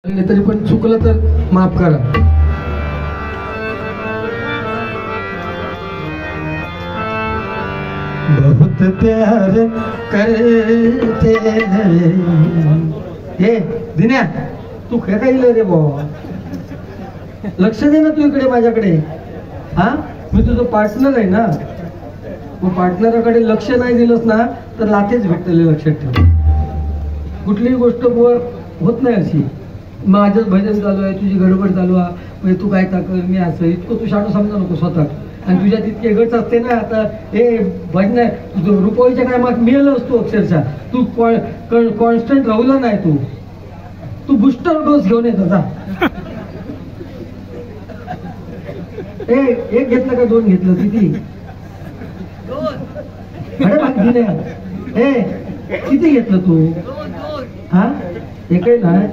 तरी पण चुकलं तर माफ करा. बहुत प्यार करते हे दिन्या, तू काय काय रे भाऊ, लक्ष दे ना तू इकडे माझ्याकडे. हा, मी तुझं पार्टनर आहे ना. तू पार्टनराकडे लक्ष नाही दिलंस ना तर लाथेच भेटले. लक्षात ठेव, कुठलीही गोष्ट होत नाही अशी. माझंच भजन चालू आहे, तुझी गडबड चालू आहे, तू काय कर, मी असं इतकं तू शाडू समजा नको स्वतः. आणि तुझ्या तितके गट्स असते ना. आता हे भजन रुपवाईच्या टायमात मिळालं असतो अक्षरशः. तू कॉन्स्टंट राहुला नाही. तू बुस्टर डोस घेऊन येत होता. एक घेतलं का दोन घेतलं? किती किती घेतलं तू? हा, एकही नाही.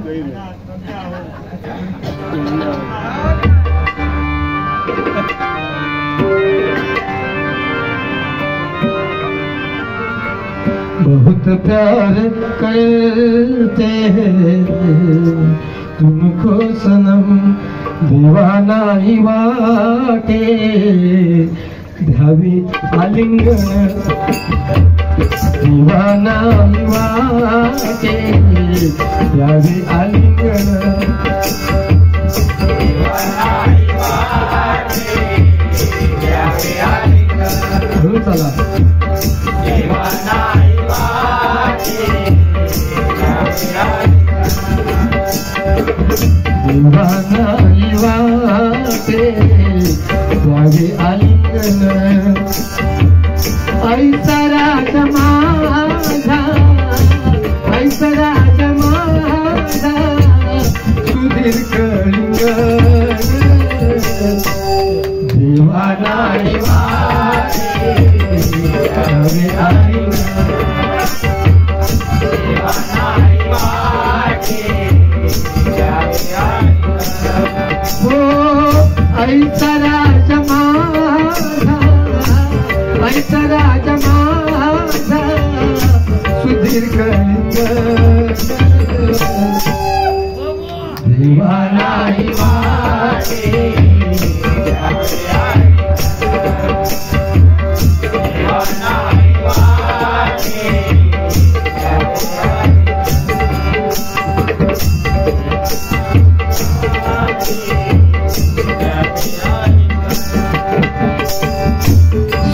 बहुत प्यार करते हैं तुमको सनम, दीवाना ही वाटे ध्यावी आलिंगन, दीवाना ही वाटे ध्यावी आलिंगन, दीवाना ही वाटे ध्यावी आलिंगन. चला, दीवाना दीवाना वाटे द्यावे आलिंगन. ऐसा राजा माझा, ऐसा राजा माझा सुधीर कलिंगन, दीवाना वाटे द्यावे आलिंगन, दीवाना वाटे हो. ऐसा राजा माझा, ऐसा राजा माझा सुधीर कलिंगन, दीवाना ही वाटे दीवाना ही वाटे.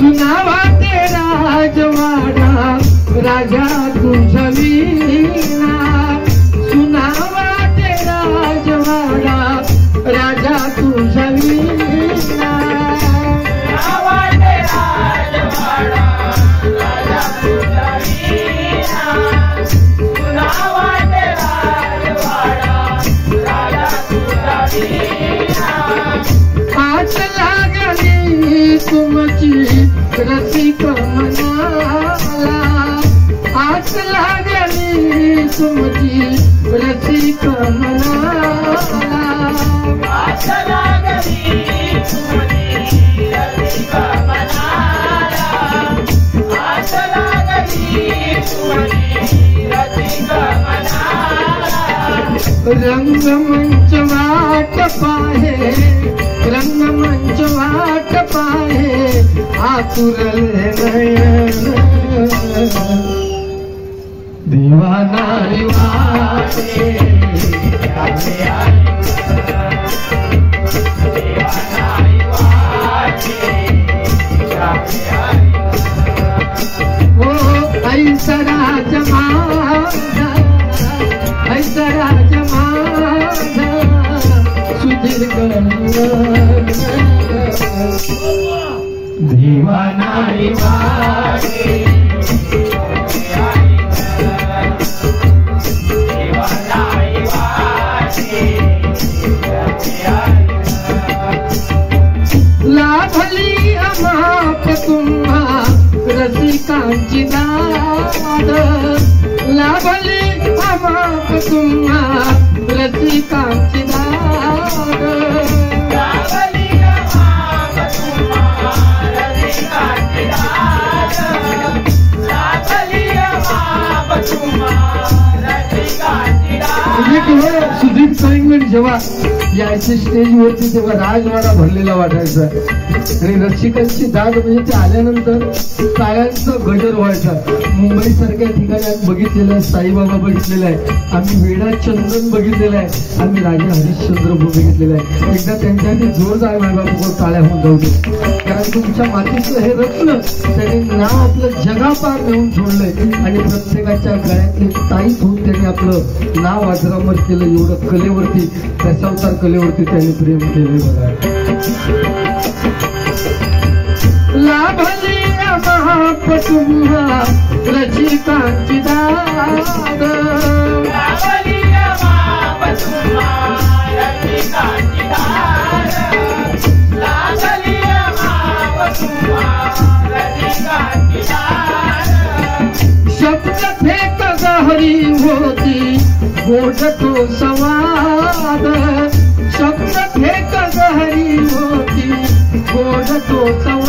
सुनावा तेरा राजवाडा राजा तुझा वीणा, सुनावा तेरा राजवाडा राजा तुझा वीणा, सुनावा तेरा राजवाडा राजा तुझा वीणा, सुनावा तेरा राजवाडा राजा तुझा वीणा. आज लागली तुमची रसिक मनाला, आज लागली तुमची रसिक मनाला, आज लागली तुमची रसिक मनाला, आज लागली तुमची रसिक मनाला. रंगमंच वाट पाहे, रंगमंच वाट पाहे आतुरले नयन, दीवाना ही वाटे द्यावे आलिंगन, दीवाना ही वाटे द्यावे आलिंगन. हो, ऐसा राजा माझा, ऐसा राजा माझा सुधीर कलिंगन, दीवाना ही वाटे दीवाना ही वाटे. लाभली अमाप तुम्हा रसिकांची दाद, लाभली अमाप तुम्हा रसिकांची दाद, लाभली अमाप तुम्हा रसिकांची दाद, लाभली अमाप तुम्हा रसिकांची दाद. सुदीप जेव्हा यायचे स्टेजवरती तेव्हा राजवाडा भरलेला वाटायचा आणि रसिकांची दाद म्हणजे ते आल्यानंतर टाळ्यांचा गजर व्हायचा. मुंबई सारख्या ठिकाणी आम्ही बघितलेलं आहे, साईबाबा बघितलेला आहे, आम्ही वेडा चंदन बघितलेला आहे, आम्ही राजा हरिश्चंद्र बघितलेला आहे. एकदा त्यांच्यासाठी जोरदार मायबाबा टाळ्या होऊन जाऊ दे, कारण तुमच्या मातीचं हे रत्न त्याने नाव आपलं जगापार नेऊन सोडलंय आणि प्रत्येकाच्या गळ्यातले ताईत होऊन त्याने आपलं नाव अजरामर केलं. एवढं कलेवरती, दशावतार कलेवरती त्याने प्रेम केले. बघा लाभली महापटुंबा रचितांची दाद, लाभली महापटुंबा रचितांची दाद, लाभली महापटुंबा रचितांची दाद. शब्द फेक गहरी होती गोड तो संवाद, शब्द फेक गहरी होती गोड तो संवाद.